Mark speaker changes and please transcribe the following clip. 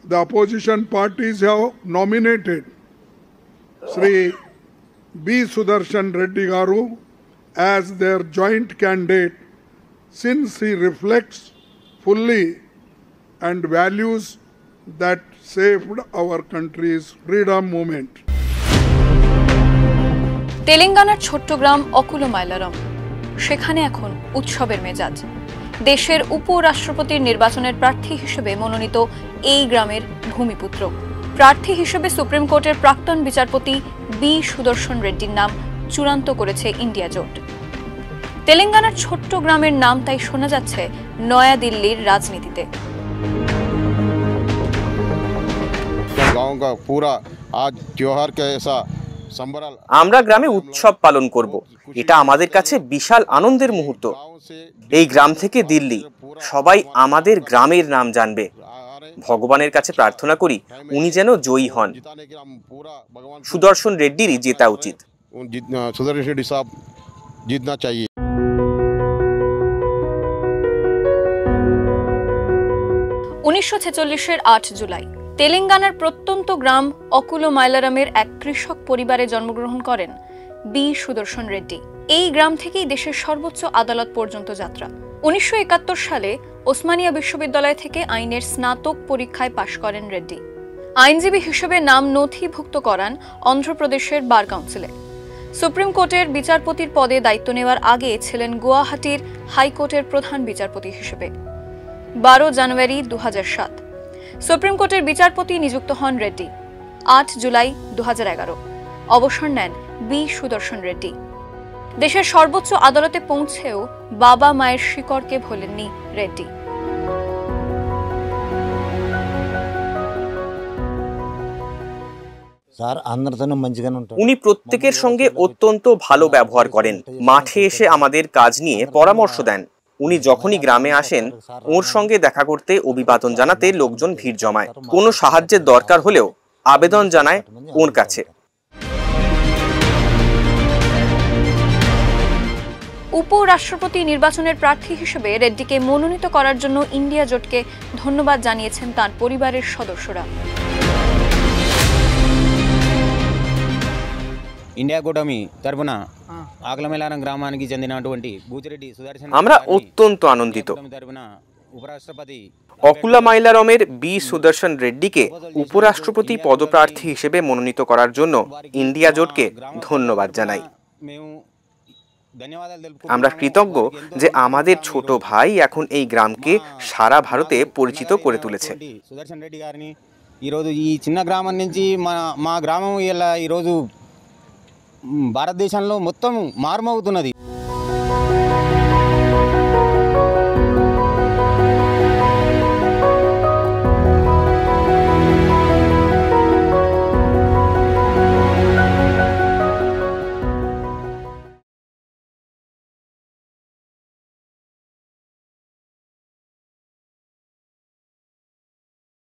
Speaker 1: the opposition parties have nominated Sri B. Sudarshan Reddy Garu as their joint candidate since he reflects fully and values that saved our country's freedom movement.
Speaker 2: তেলেঙ্গানার ছোট্ট গ্রাম অকুলমাইলারম, সেখানে এখন উৎসবের মেজাজ। দেশের উপরাষ্ট্রপতির নির্বাচনের প্রার্থী হিসেবে মনোনীত এই গ্রামের ভূমিপুত্র। প্রার্থী হিসেবে সুপ্রিম কোর্টের প্রাক্তন বিচারপতি বি সুদর্শন রেড্ডির নাম চূড়ান্ত করেছে ইন্ডিয়া জোট। তেলেঙ্গানার ছোট্ট গ্রামের নাম তাই শোনা যাচ্ছে নয়া দিল্লির রাজনীতিতে।
Speaker 3: আমরা গ্রামে উৎসব পালন করব, এটা আমাদের কাছে বিশাল আনন্দের মুহূর্ত। এই গ্রাম থেকে দিল্লি, সবাই আমাদের গ্রামের নাম জানবে। ভগবানের কাছে প্রার্থনা করি উনি যেন জয়ী হন। সুদর্শন রেড্ডিরই জেতা উচিত।
Speaker 4: সুদর্শন রেড্ডি সাহেব জিতনা চাইয়ে।
Speaker 2: 1946-এর 8 জুলাই তেলেঙ্গানার প্রত্যন্ত গ্রাম অকুলমাইলারামের এক কৃষক পরিবারে জন্মগ্রহণ করেন বি সুদর্শন রেড্ডি। এই গ্রাম থেকেই দেশের সর্বোচ্চ আদালত পর্যন্ত যাত্রা। 1971 সালে ওসমানিয়া বিশ্ববিদ্যালয় থেকে আইনের স্নাতক পরীক্ষায় পাশ করেন রেড্ডি। আইনজীবী হিসেবে নাম নথিভুক্ত করান অন্ধ্রপ্রদেশের বার কাউন্সিলে। সুপ্রিম কোর্টের বিচারপতির পদে দায়িত্ব নেওয়ার আগে ছিলেন গুয়াহাটির হাইকোর্টের প্রধান বিচারপতি হিসেবে। 12 জানুয়ারি 2007 সুপ্রিম কোর্টের বিচারপতি নিযুক্ত হন রেড্ডি। 8 জুলাই 2011 অবসর নেন বি সুদর্শন রেড্ডি। দেশের সর্বোচ্চ আদালতে পৌঁছেও বাবা মায়ের শিকড়কে ভোলেননি রেড্ডি।
Speaker 3: উনি প্রত্যেকের সঙ্গে অত্যন্ত ভালো ব্যবহার করেন। মাঠে এসে আমাদের কাজ নিয়ে পরামর্শ দেন। উনি যখনই গ্রামে আসেন, ওর সঙ্গে দেখা করতে, অভিবাদন জানাতে লোকজন ভিড় জমায়। কোনো সাহায্যের দরকার হলেও আবেদন জানায় ওর কাছে।
Speaker 2: উপরাষ্ট্রপতি নির্বাচনের প্রার্থী হিসেবে রেড্ডিকে মনোনীত করার জন্য ইন্ডিয়া জোটকে ধন্যবাদ জানিয়েছেন তার পরিবারের সদস্যরা।
Speaker 5: ఇండియా కూటమి తరపున ఆకులమైలారం గ్రామానికి చెందినటువంటి బూచిరెడ్డి సుదర్శన్
Speaker 3: আমরা অত্যন্ত আনন্দিত।
Speaker 5: తరపున ఉపరాష్ట్రపతి
Speaker 3: অকুলমাইলারমের বি সুদর্শন রেড্ডিকে উপরাষ্ট্রপতি পদপ্রার্থী হিসেবে মনোনীত করার জন্য ইন্ডিয়া জোটকে ধন্যবাদ জানাই।
Speaker 5: మేము ధన్యవాదాలు తెలుపుకుంటున్నాము।
Speaker 3: আমরা কৃতজ্ঞ যে আমাদের ছোট ভাই এখন এই গ্রামকে সারা ভারতে পরিচিত করে তুলেছে।
Speaker 5: సుదర్శన్ రెడ్డి గారిని ఈరోజు ఈ చిన్న గ్రామం నుంచి మా గ్రామం ఇలా ఈరోజు భారతదేశంలో మొత్తం మారుమవుతున్నది।